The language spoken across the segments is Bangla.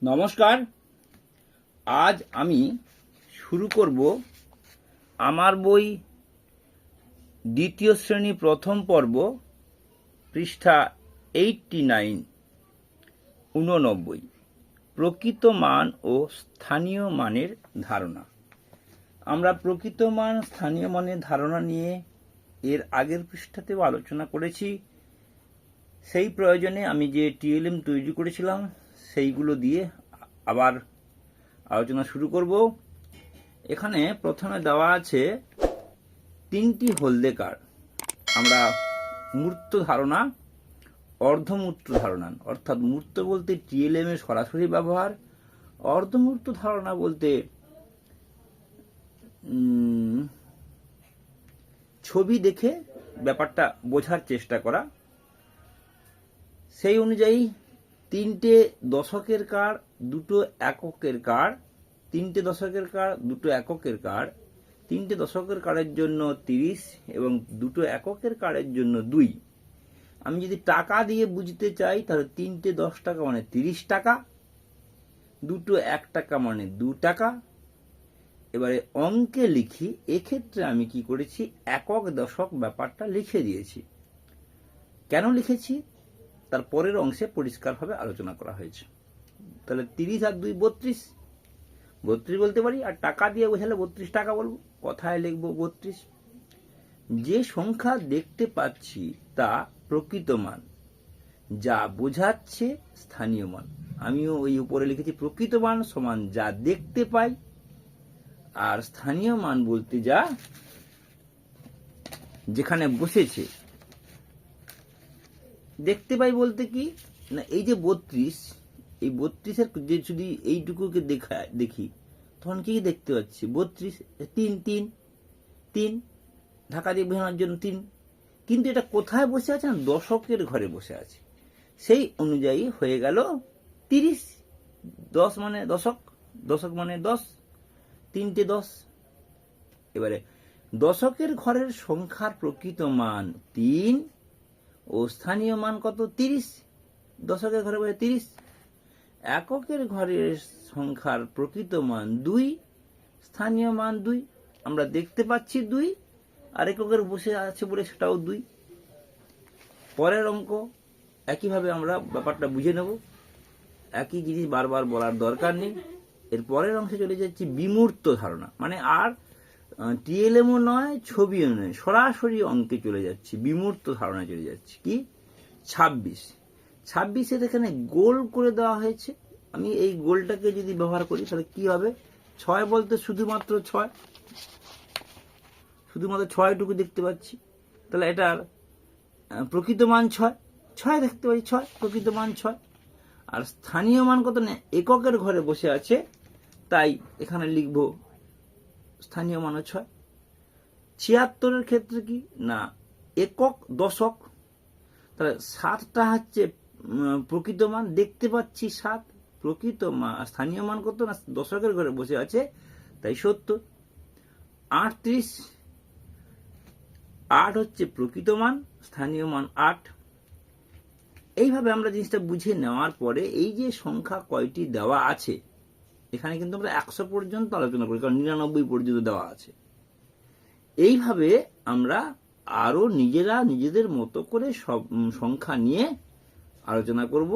নমস্কার। আজ আমি শুরু করব আমার বই দ্বিতীয় শ্রেণী প্রথম পর্ব, পৃষ্ঠা 89 প্রকৃত মান ও স্থানীয় মানের ধারণা। আমরা প্রকৃত মান স্থানীয় মানের ধারণা নিয়ে এর আগের পৃষ্ঠাতেও আলোচনা করেছি। সেই প্রয়োজনে আমি যে টিএলএম তৈরি করেছিলাম সেইগুলো দিয়ে আবার আলোচনা শুরু করব। এখানে প্রথমে দেওয়া আছে তিনটি হলদে কার্ড। আমরা মূর্ত ধারণা, অর্ধমূর্ত ধারণা, অর্থাৎ মূর্ত বলতে টিএলএম এর সরাসরি ব্যবহার, অর্ধমূর্ত ধারণা বলতে ছবি দেখে ব্যাপারটা বোঝার চেষ্টা করা। সেই অনুযায়ী তিনটে দশকের কার্ড, দুটো এককের কার্ড, তিনটে দশকের কার্ড, দুটো এককের কার্ড। তিনটে দশকের কার্ডের জন্য 30 এবং দুটো এককের কার্ডের জন্য 2। আমি যদি টাকা দিয়ে বুঝতে চাই তাহলে তিনটে 10 টাকা মানে 30 টাকা, দুটো 1 টাকা মানে 2 টাকা। এবারে অঙ্কে লিখি, এক্ষেত্রে আমি কি করেছি, একক দশক ব্যাপারটা লিখে দিয়েছি। কেন লিখেছি তার পরের অংশে পরিষ্কারভাবে আলোচনা করা হয়েছে। তাহলে 30 আর 2 32 বলতে পারি, আর টাকা দিয়ে বোঝালে 32 টাকা বলবো, কথায় লিখবো 32। যে সংখ্যা দেখতে পাচ্ছি তা প্রকৃত মান, যা বোঝাচ্ছে স্থানীয় মান। আমিও ওই উপরে লিখেছি প্রকৃত মান সমান যা দেখতে পাই, আর স্থানীয় মান বলতে যা যেখানে বসেছে। দেখতে পাই বলতে কি না, এই যে 32, এই 32-এর যে যদি এইটুকুকে দেখি তখন কি দেখতে পাচ্ছি, 32 3 ঢাকা দিয়ে বোঝানোর জন্য 3। কিন্তু এটা কোথায় বসে আছে না, দশকের ঘরে বসে আছে। সেই অনুযায়ী হয়ে গেল 30। 10 মানে দশক, দশক মানে 10, তিনটে 10। এবারে দশকের ঘরের সংখ্যার প্রকৃত মান 3 ও স্থানীয় মান কত, 30। দশকের ঘরে বসে 30। এককের ঘরের সংখ্যার প্রকৃত মান 2, স্থানীয় মান 2। আমরা দেখতে পাচ্ছি 2, আর এককের বসে আছে বলে সেটাও 2। পরের অঙ্ক একইভাবে আমরা ব্যাপারটা বুঝে নেব, একই জিনিস বারবার বলার দরকার নেই। এর পরের অংশে চলে যাচ্ছি বিমূর্ত ধারণা, মানে আর টিএলএমও নয়, ছবিও নয়, সরাসরি অঙ্কে চলে যাচ্ছি, বিমূর্ত ধারণা চলে যাচ্ছি। কি 26-এর এখানে গোল করে দেওয়া হয়েছে। আমি এই গোলটাকে যদি ব্যবহার করি তাহলে কি হবে, 6 বলতে শুধুমাত্র 6, শুধুমাত্র 6টুকু দেখতে পাচ্ছি। তাহলে এটার প্রকৃত মান 6 দেখতে পাই, 6 প্রকৃত মান 6। আর স্থানীয় মান কত না, এককের ঘরে বসে আছে, তাই এখানে লিখব স্থানীয় মান 6। 76-এর ক্ষেত্রে কি না, একক দশক, তাহলে 7টা হচ্ছে প্রকৃত মান, দেখতে পাচ্ছি 7, প্রকৃত মান। স্থানীয় মান কত না, দশকের ঘরে বসে আছে, তাই 70। 38, 8 হচ্ছে প্রকৃত মান, স্থানীয় মান 8। এইভাবে আমরা জিনিসটা বুঝে নেওয়ার পরে এই যে সংখ্যা কয়টি দেওয়া আছে, এখানে কিন্তু আমরা 100 পর্যন্ত আলোচনা করি, কারণ 99 পর্যন্ত দেওয়া আছে। এইভাবে আমরা আরো নিজেরা নিজেদের মতো করে সব সংখ্যা নিয়ে আলোচনা করব,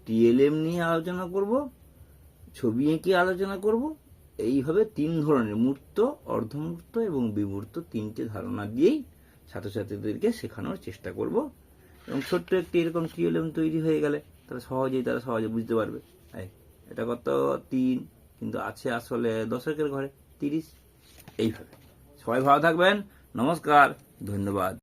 টিএলএম নিয়ে আলোচনা করব, ছবি এঁকে আলোচনা করব। এইভাবে 3 ধরনের, মূর্ত, অর্ধমূর্ত এবং বিমূর্ত, 3টে ধারণা দিয়েই ছাত্রছাত্রীদেরকে শেখানোর চেষ্টা করব। এবং ছোট্ট একটি এরকম টিএলএম তৈরি হয়ে গেলে তারা সহজে বুঝতে পারবে এটা কত 3, কিন্তু আছে আসলে দশকের ঘরে 30। এইভাবে সবাই ভালো থাকবেন। নমস্কার, ধন্যবাদ।